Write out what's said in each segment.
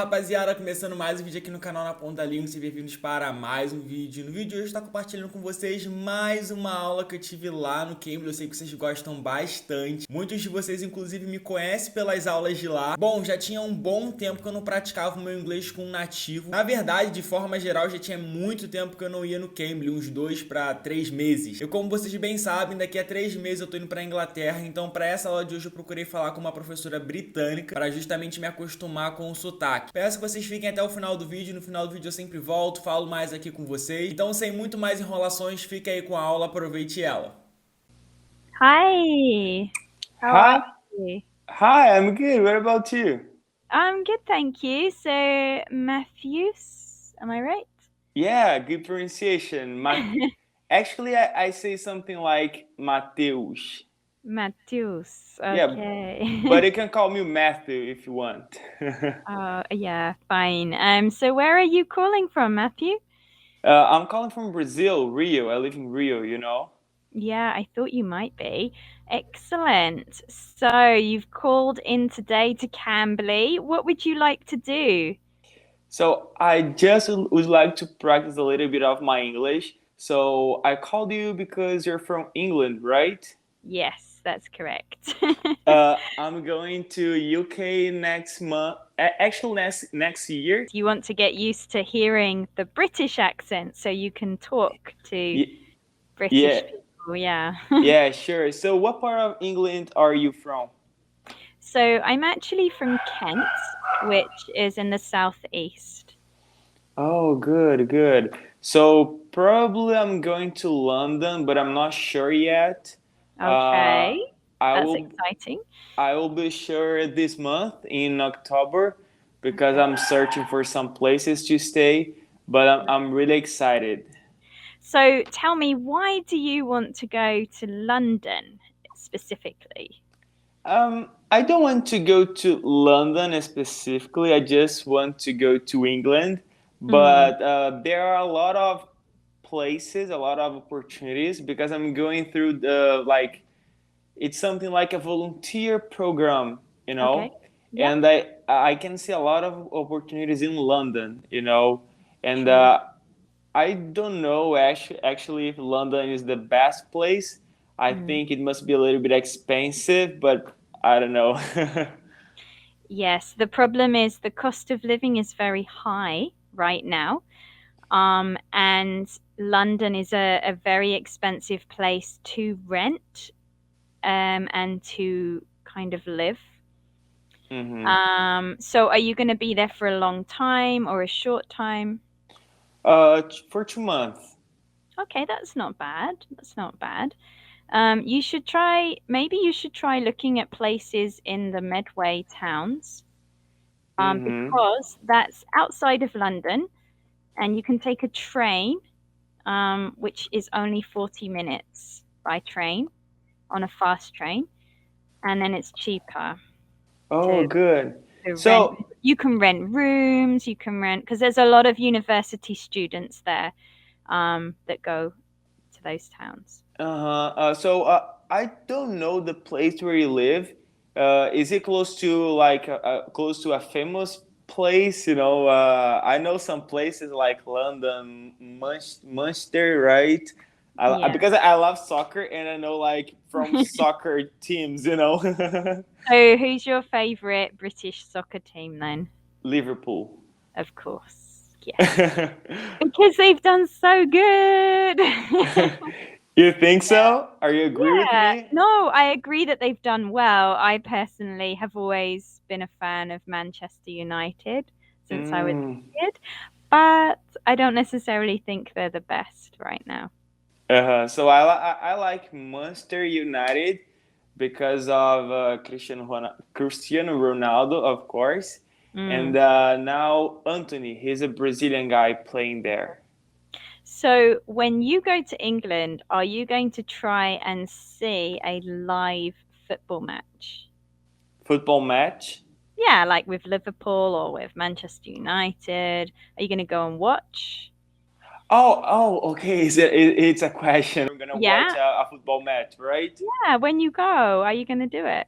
rapaziada, começando mais um vídeo aqui no canal Na Ponta da Língua, sejam bem-vindos para mais um vídeo. No vídeo de hoje eu estou compartilhando com vocês mais uma aula que eu tive lá no Cambly. Eu sei que vocês gostam bastante, muitos de vocês inclusive me conhecem pelas aulas de lá. Bom, já tinha um bom tempo que eu não praticava o meu inglês com um nativo. Na verdade, de forma geral, já tinha muito tempo que eu não ia no Cambly, uns 2 para 3 meses. E como vocês bem sabem, daqui a 3 meses eu tô indo para Inglaterra, então para essa aula de hoje eu procurei falar com uma professora britânica para justamente me acostumar com o sotaque. Peço que vocês fiquem até o final do vídeo. No final do vídeo eu sempre volto, falo mais aqui com vocês. Então, sem muito mais enrolações, fique aí com a aula, aproveite ela. Hi, how are Hi, you? hi, I'm good. What about you? I'm good, thank you. So, Matthews, am I right? Yeah, good pronunciation. Actually, I say something like Mateus. Matthews, Yeah, okay. but you can call me Matthew if you want. Yeah, fine. So where are you calling from, Matthew? I'm calling from Brazil, Rio. I live in Rio, you know? Yeah, I thought you might be. Excellent. So you've called in today to Cambly. What would you like to do? So I just would like to practice a little bit of my English. So I called you because you're from England, right? Yes, that's correct. I'm going to UK next month. Actually, next year. You want to get used to hearing the British accent so you can talk to Ye- British Yeah, people, yeah. yeah, sure. So, what part of England are you from? So I'm actually from Kent, which is in the southeast. Oh, good, good. So, probably I'm going to London, but I'm not sure yet. Uh, Okay, I that's will exciting. I will be sure this month in October because I'm searching for some places to stay, but I'm really excited. So tell me, why do you want to go to London specifically? I don't want to go to London specifically. I just want to go to England. But there are a lot of places, a lot of opportunities because I'm going through the like it's something like a volunteer program, you Okay. know, Yeah. and I can see a lot of opportunities in London, you know, and Sure. I don't know actually if London is the best place. I think it must be a little bit expensive, but I don't know. Yes, the problem is the cost of living is very high right now. And London is a very expensive place to rent and to kind of live. So are you going to be there for a long time or a short time? For 2 months. Okay, that's not bad. That's not bad. Maybe you should try looking at places in the Medway towns, because that's outside of London, and you can take a train, which is only 40 minutes by train on a fast train, and then it's cheaper Oh, to, good. to rent. So, You can rent rooms, you can rent, because there's a lot of university students there that go to those towns. I don't know the place where you live. Is it close to close to a famous place? You know, I know some places like London, Manchester, right? Yeah. Because I love soccer and I know like from soccer teams, you know. So who's your favorite British soccer team then? Liverpool. Of course. Yes. Because they've done so good. You think so? Are you agree with Yeah. me? No, I agree that they've done well. I personally have always been a fan of Manchester United since I was a kid, but I don't necessarily think they're the best right now. So I like Manchester United because of Cristiano Ronaldo, of course, and now Anthony. He's a Brazilian guy playing there. So when you go to England, are you going to try and see a live football match? Football match? Yeah, like with Liverpool or with Manchester United. Are you going to go and watch? Oh, okay. It's a question. I'm gonna watch Yeah. a football match, right? Yeah, when you go, are you going to do it?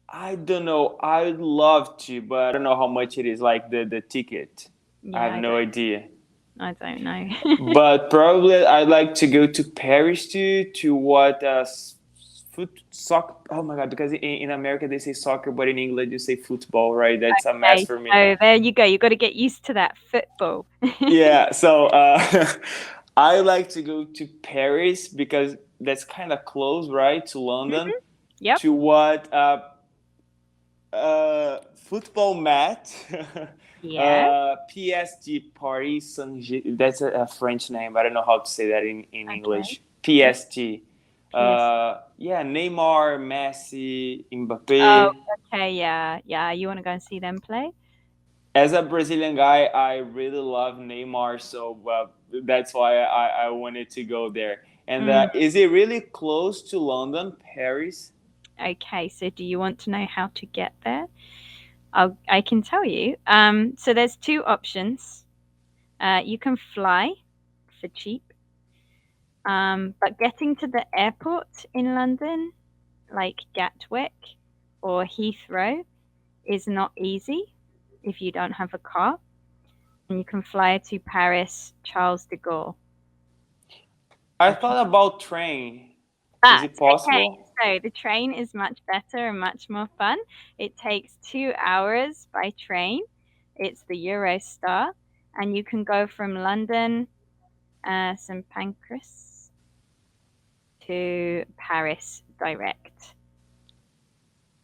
I don't know. I'd love to, but I don't know how much it is, like the ticket. I Yeah, have no idea. I don't know. But probably I'd like to go to Paris to what foot soccer. Oh my God, because in America they say soccer, but in England you say football, right? That's a mess Okay, for me. so there you go. You've got to get used to that football. Yeah, so I like to go to Paris because that's kind of close, right, to London. Mhm. Yep. To what football match? Yeah. PSG, Paris Saint. That's a French name. I don't know how to say that in Okay. English. PSG. PS. Yeah, Neymar, Messi, Oh, Mbappe. okay. Yeah. Yeah. You want to go and see them play? As a Brazilian guy, I really love Neymar, so that's why I wanted to go there. And Mm. is it really close to London, Paris? Okay. So do you want to know how to get there? I can tell you. So there's two options. You can fly for cheap. But getting to the airport in London, like Gatwick or Heathrow, is not easy if you don't have a car. And you can fly to Paris, Charles de Gaulle. I Okay. thought about train. Is it Okay. possible? So the train is much better and much more fun. It takes 2 hours by train. It's the Eurostar, and you can go from London, St Pancras, to Paris direct.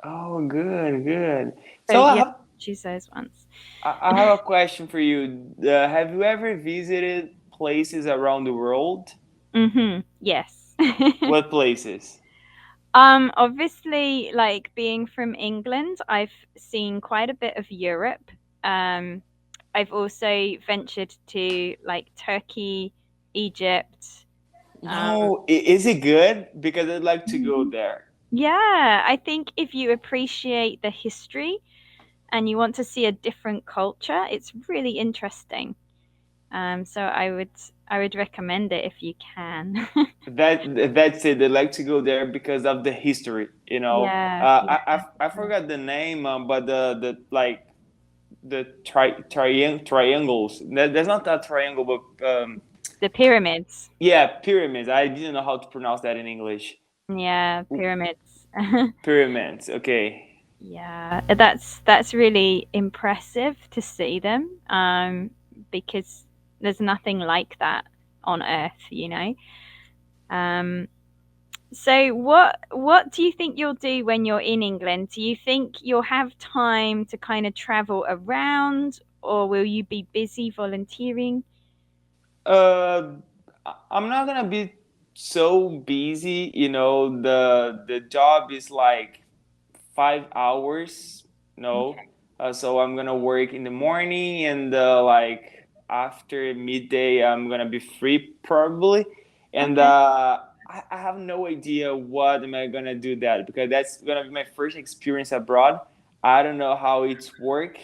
Oh, good, good. So So you have to choose those ones. I have a question for you. Have you ever visited places around the world? Yes. What places? Obviously, like being from England, I've seen quite a bit of Europe. I've also ventured to like Turkey, Egypt. No, is it good? Because I'd like to go Mhm. there. Yeah, I think if you appreciate the history and you want to see a different culture, it's really interesting. So I would recommend it if you can. That's it. I'd like to go there because of the history. Yeah, yeah. I forgot the name, but the like the triangles. That's not that triangle, but The pyramids. yeah, pyramids. I didn't know how to pronounce that in English. Yeah, pyramids. Pyramids. Okay. Yeah, that's really impressive to see them, because there's nothing like that on Earth. Um, so what do you think you'll do when you're in England? Do you think you'll have time to kind of travel around, or will you be busy volunteering? Uh, I'm not gonna be so busy. The job is like 5 hours. Okay. So I'm gonna work in the morning and like after midday I'm gonna be free probably. And Okay. I have no idea what am I gonna do that because that's gonna be my first experience abroad. I don't know how it's work,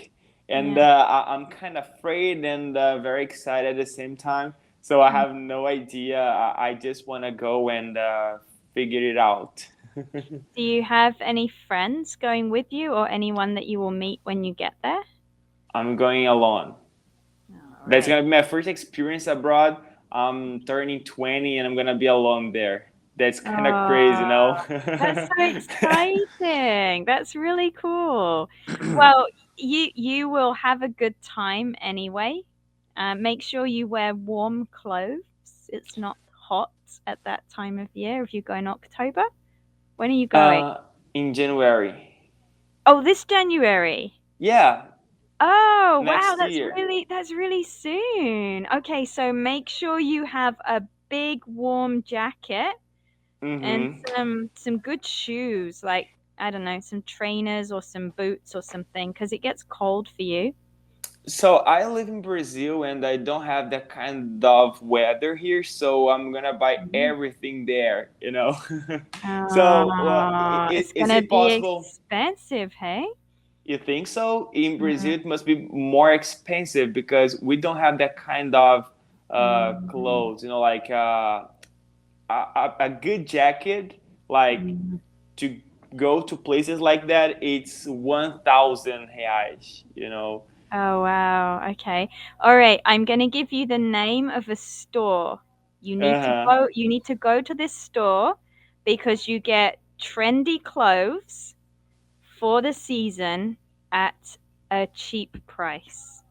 and Yeah. I'm kind of afraid and very excited at the same time. So I have no idea. I just want to go and figure it out. Do you have any friends going with you or anyone that you will meet when you get there? I'm going alone. All That's right. gonna be my first experience abroad. I'm turning 20 and I'm gonna be alone there. That's kind of crazy, Oh, no? that's so exciting. That's really cool. Well, you will have a good time anyway. Make sure you wear warm clothes. It's not hot at that time of year if you go in October. When are you going? In January. Oh, this January. Yeah, Oh, wow, next that's year. really that's really soon. Okay, so make sure you have a big warm jacket and Mm-hmm. some good shoes, like I don't know, some trainers or some boots or something, because it gets cold for you. So I live in Brazil and I don't have that kind of weather here, so I'm gonna buy Mhm. everything there. So It's is gonna it be possible? expensive, hey? You think so? In Brazil, Mm, it must be more expensive because we don't have that kind of mm, clothes. Like a good jacket, like mm. to go to places like that, it's 1,000 reais, you know. Oh wow. Okay. All right. I'm going to give you the name of a store. Uh-huh. You need to go to this store because you get trendy clothes for the season at a cheap price.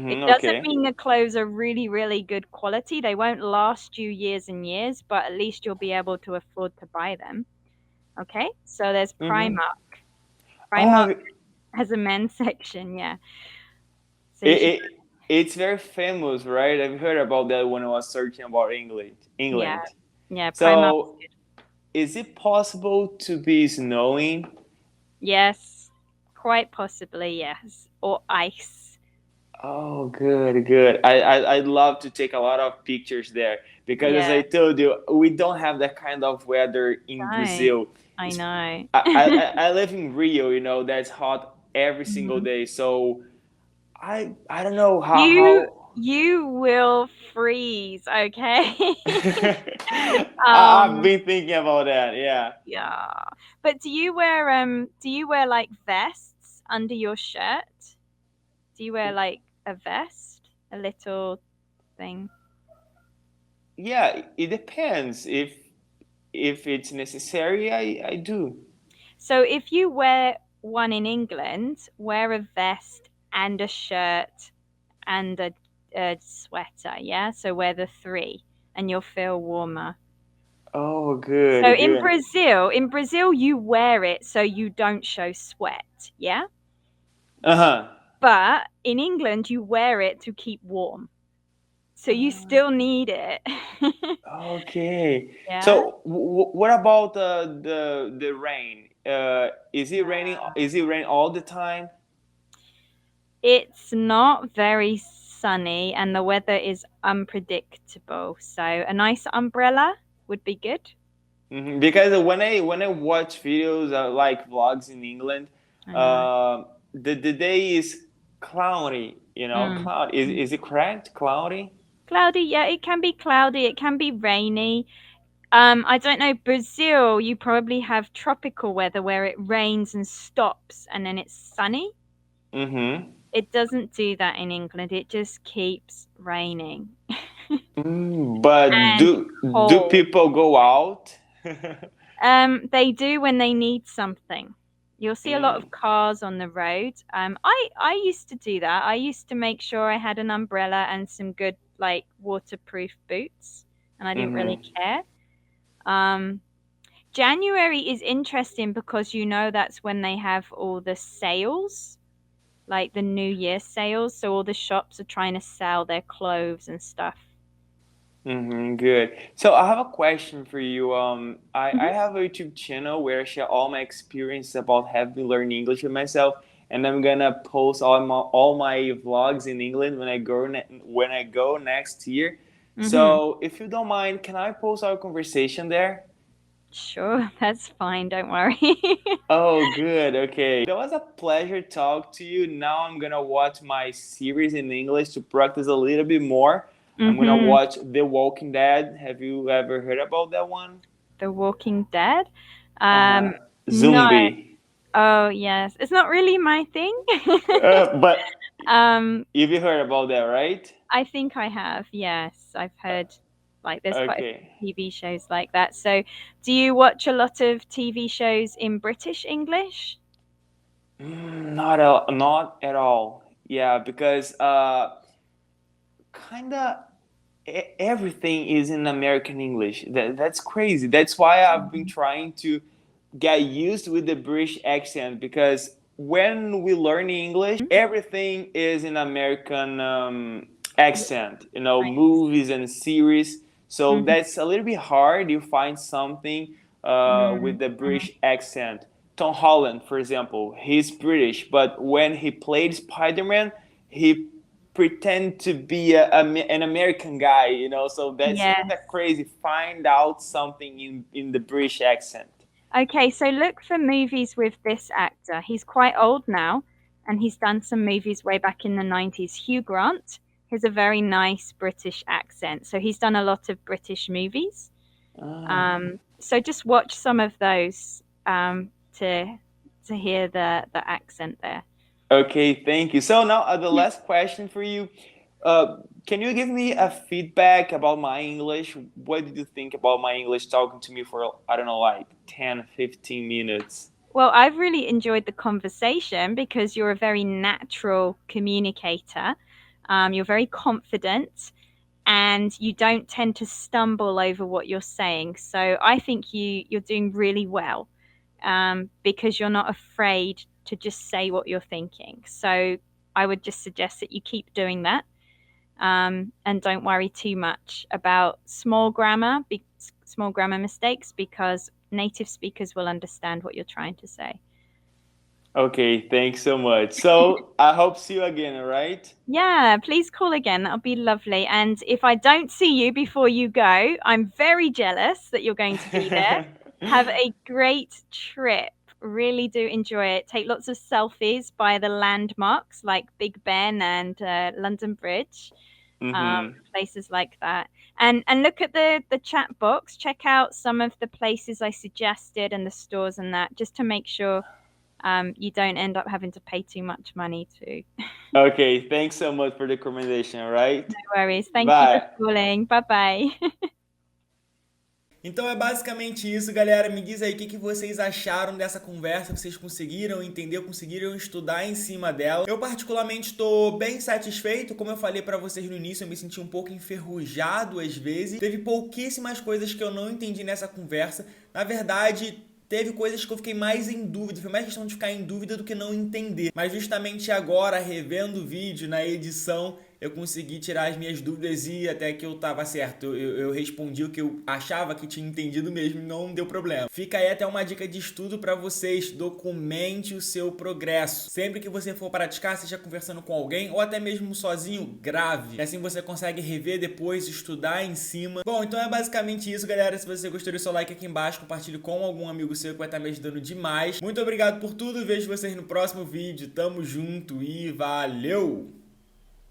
It doesn't Okay. mean the clothes are really, really good quality. They won't last you years and years, but at least you'll be able to afford to buy them. Okay? So there's Mm-hmm. Primark. Oh, Primark has a men's section, yeah. So you it, should, it it's very famous, right? I've heard about that when I was searching about England. yeah, England. yeah, Primark's So, good. is it possible to be snowing? Yes, quite possibly, yes. Or ice. Oh, good, good. I'd love to take a lot of pictures there because, as Yeah, I told you, we don't have that kind of weather in don't. Brazil. I know. I live in Rio, you know, that's hot every single Mhm. day. So I don't know You how. you will freeze, okay? I've Um, been thinking about that. Yeah. yeah. But do you wear like vests under your shirt? Do you wear like a vest? A little thing? Yeah, it depends. If it's necessary, I do. So if you wear one in England, wear a vest and a shirt and a sweater, yeah? So wear the three and you'll feel warmer. Oh, So good, good. In Brazil you wear it so you don't show sweat, yeah? Uh-huh. But in England you wear it to keep warm. So you still need it. Okay. Yeah? So, what about the rain? Is it raining? Is it rain all the time? It's not very sunny and the weather is unpredictable. So a nice umbrella would be good. Because when I watch videos like vlogs in England, I know. the day is cloudy. You know, Mm. cloud is it correct? Cloudy. Cloudy, yeah, it can be cloudy, it can be rainy. I don't know, Brazil, you probably have tropical weather where it rains and stops and then it's sunny. Mm-hmm. It doesn't do that in England, it just keeps raining. But And do cold. people go out? They do when they need something. You'll see a lot Mm, of cars on the road. I used to do that. I used to make sure I had an umbrella and some good like waterproof boots, and I didn't really mm-hmm. care. Um, January is interesting because you know that's when they have all the sales, like the New Year sales. So all the shops are trying to sell their clothes and stuff. Good. So I have a question for you. I Hmm. have a YouTube channel where I share all my experience about having learned English with myself, and I'm gonna post all my vlogs in England when I go next year. Hmm. So if you don't mind, can I post our conversation there? Sure, that's fine. Don't worry. Oh, good. Okay. That was a pleasure talk to you. Now I'm gonna watch my series in English to practice a little bit more. I'm gonna Hmm. watch The Walking Dead. Have you ever heard about that one? The Walking Dead. Uh-huh. No. Zombie. Oh, yes. It's not really my thing. But um, you've heard about that, right? I think I have. Yes, I've heard like there's quite a Okay. few TV shows like that. So, do you watch a lot of TV shows in British English? Not at all. Yeah, because kinda everything is in American English. That's crazy. That's why I've been Mhm. trying to get used with the British accent because when we learn English, everything is in American Yeah, accent. You know, I movies and series. So understand. that's a little bit hard. You find something with Mhm. the Mhm. British accent. Tom Holland, for example, he's British, but when he played Spider-Man, he pretend to be an American guy, you know. So that's kind Yes. of crazy. Find out something in the British accent. Okay, so look for movies with this actor. He's quite old now, and he's done some movies way back in the 90s. Hugh Grant has a very nice British accent, so he's done a lot of British movies. Ah, So just watch some of those to hear the accent there. Okay, thank you. So now the last question for you. Can you give me a feedback about my English? What did you think about my English talking to me for, I don't know, like 10, 15 minutes? Well, I've really enjoyed the conversation because you're a very natural communicator. You're very confident and you don't tend to stumble over what you're saying. So I think you're doing really well because you're not afraid to just say what you're thinking. So I would just suggest that you keep doing that and don't worry too much about small grammar mistakes because native speakers will understand what you're trying to say. Okay, thanks so much. So I hope see you again, all right? Yeah, please call again. That'll be lovely. And if I don't see you before you go, I'm very jealous that you're going to be there. Have a great trip. Really do enjoy it. Take lots of selfies by the landmarks like Big Ben and London Bridge. Places like that, and look at the chat box. Check out some of the places I suggested and the stores and that, just to make sure you don't end up having to pay too much money too. Okay, thanks so much for the recommendation, all right? No worries. Thank Bye. you for calling. Bye bye. Então é basicamente isso, galera. Me diz aí o que vocês acharam dessa conversa, vocês conseguiram entender, conseguiram estudar em cima dela. Eu particularmente estou bem satisfeito, como eu falei pra vocês no início, eu me senti um pouco enferrujado às vezes. Teve pouquíssimas coisas que eu não entendi nessa conversa. Na verdade, teve coisas que eu fiquei mais em dúvida, foi mais questão de ficar em dúvida do que não entender. Mas justamente agora, revendo o vídeo, na edição, eu consegui tirar as minhas dúvidas e até que eu tava certo. Eu respondi o que eu achava que tinha entendido mesmo e não deu problema. Fica aí até uma dica de estudo pra vocês. Documente o seu progresso. Sempre que você for praticar, seja conversando com alguém ou até mesmo sozinho, grave. E assim você consegue rever depois, estudar em cima. Bom, então é basicamente isso, galera. Se você gostou, deixa o like aqui embaixo, compartilhe com algum amigo seu que vai estar me ajudando demais. Muito obrigado por tudo. Vejo vocês no próximo vídeo. Tamo junto e valeu!